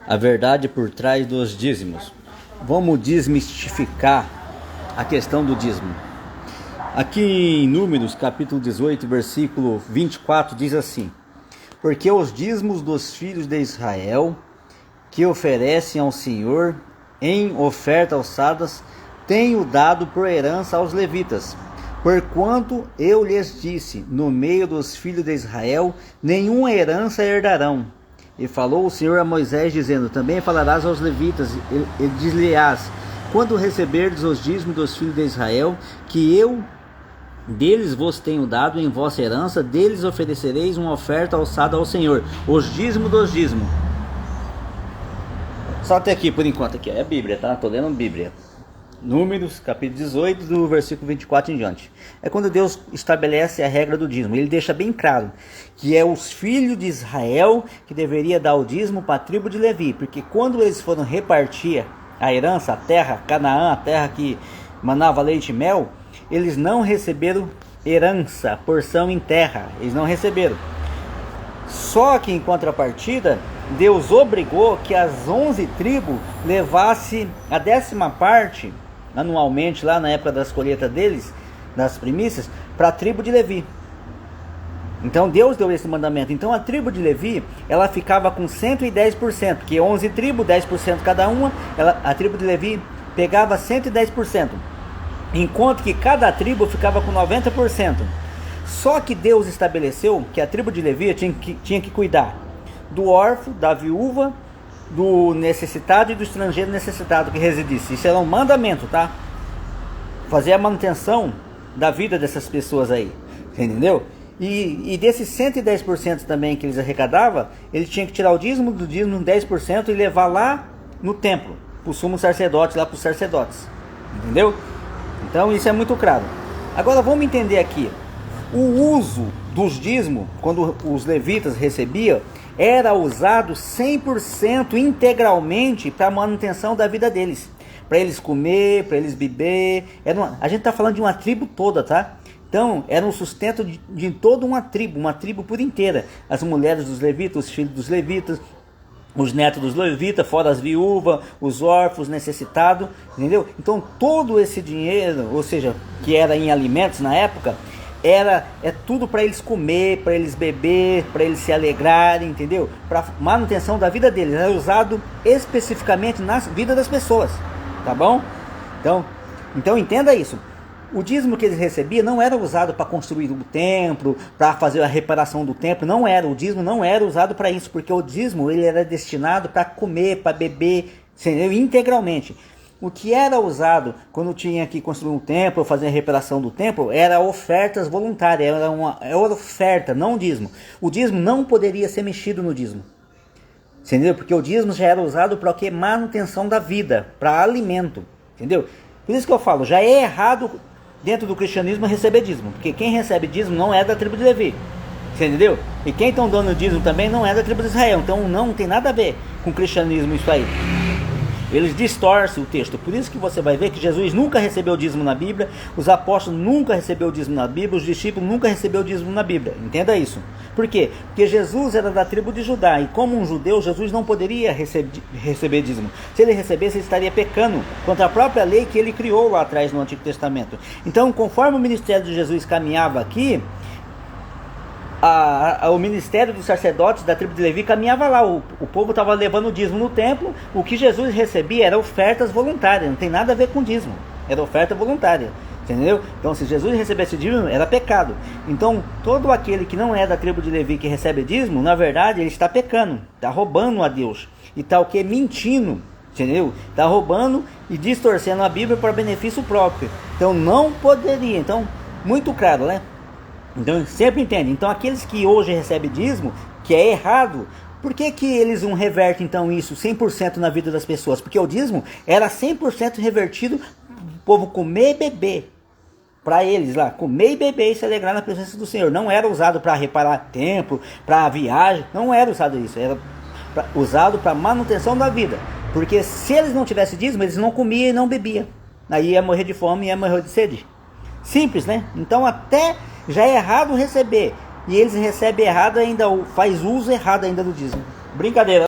A verdade por trás dos dízimos. Vamos desmistificar a questão do dízimo. Aqui em Números, capítulo 18, versículo 24, diz assim: porque os dízimos dos filhos de Israel, que oferecem ao Senhor em oferta alçadas, tenho dado por herança aos levitas. Porquanto eu lhes disse, no meio dos filhos de Israel, nenhuma herança herdarão. E falou o Senhor a Moisés, dizendo: também falarás aos levitas, e diz-lhes: quando receberdes os dízimos dos filhos de Israel, que eu deles vos tenho dado em vossa herança, deles oferecereis uma oferta alçada ao Senhor, os dízimos dos dízimos. Só até aqui por enquanto, aqui é a Bíblia, tá? Tô lendo a Bíblia. Números, capítulo 18, do versículo 24 em diante. É quando Deus estabelece a regra do dízimo. Ele deixa bem claro que é os filhos de Israel que deveria dar o dízimo para a tribo de Levi. Porque quando eles foram repartir a herança, a terra, Canaã, a terra que manava leite e mel, eles não receberam herança, porção em terra. Eles não receberam. Só que em contrapartida, Deus obrigou que as 11 tribos levassem a 10ª parte anualmente, lá na época das colheitas deles, das primícias, para a tribo de Levi. Então Deus deu esse mandamento. Então a tribo de Levi, ela ficava com 110%, porque 11 tribos, 10% cada uma, a tribo de Levi pegava 110%, enquanto que cada tribo ficava com 90%. Só que Deus estabeleceu que a tribo de Levi tinha que cuidar do órfão, da viúva, do necessitado e do estrangeiro necessitado que residisse. Isso era um mandamento, tá? Fazer a manutenção da vida dessas pessoas aí, entendeu? E desses 110% também que eles arrecadavam, ele tinha que tirar o dízimo do dízimo, 10%, e levar lá no templo, para o sumo sacerdote, lá para os sacerdotes, entendeu? Então isso é muito claro. Agora vamos entender aqui. O uso dos dízimos, quando os levitas recebiam, era usado 100% integralmente para a manutenção da vida deles. Para eles comer, para eles beber. A gente está falando de uma tribo toda, tá? Então, era um sustento de toda uma tribo por inteira. As mulheres dos levitas, os filhos dos levitas, os netos dos levitas, fora as viúvas, os órfãos, necessitados, entendeu? Então, todo esse dinheiro, ou seja, que era em alimentos na época, é tudo para eles comer, para eles beber, para eles se alegrarem, entendeu? Para manutenção da vida deles. Era usado especificamente na vida das pessoas, tá bom? Então entenda isso. O dízimo que eles recebiam não era usado para construir o templo, para fazer a reparação do templo, não era. O dízimo não era usado para isso, porque o dízimo ele era destinado para comer, para beber, entendeu? Integralmente. O que era usado quando tinha que construir um templo ou fazer a reparação do templo era ofertas voluntárias, era oferta, não dízimo. O dízimo não poderia ser mexido no dízimo, entendeu? Porque o dízimo já era usado para o que? Manutenção da vida, para alimento, entendeu? Por isso que eu falo, já é errado dentro do cristianismo receber dízimo, porque quem recebe dízimo não é da tribo de Levi, entendeu? E quem estão dando dízimo também não é da tribo de Israel, então não tem nada a ver com o cristianismo isso aí. Eles distorcem o texto. Por isso que você vai ver que Jesus nunca recebeu dízimo na Bíblia, os apóstolos nunca recebeu dízimo na Bíblia, os discípulos nunca recebeu dízimo na Bíblia. Entenda isso. Por quê? Porque Jesus era da tribo de Judá, e como um judeu, Jesus não poderia receber dízimo. Se ele recebesse, ele estaria pecando contra a própria lei que ele criou lá atrás no Antigo Testamento. Então, conforme o ministério de Jesus caminhava aqui, o ministério dos sacerdotes da tribo de Levi caminhava lá, o povo estava levando o dízimo no templo. O que Jesus recebia era ofertas voluntárias, não tem nada a ver com dízimo, era oferta voluntária, entendeu? Então se Jesus recebesse dízimo, era pecado. Então todo aquele que não é da tribo de Levi que recebe dízimo, na verdade ele está pecando, está roubando a Deus, e está o que? Mentindo, entendeu? Está roubando e distorcendo a Bíblia para benefício próprio. Então não poderia, então muito claro, né? Então sempre entende. Então aqueles que hoje recebem dízimo, que é errado, por que eles não revertem então isso 100% na vida das pessoas? Porque o dízimo era 100% revertido para o povo comer e beber. Para eles lá, comer e beber e se alegrar na presença do Senhor. Não era usado para reparar templo, para viagem, não era usado isso. Era usado para manutenção da vida. Porque se eles não tivessem dízimo, eles não comiam e não bebiam. Aí ia morrer de fome e ia morrer de sede. Simples, né? Então até já é errado receber, e eles recebem errado ainda, ou faz uso errado ainda do dízimo. Brincadeira.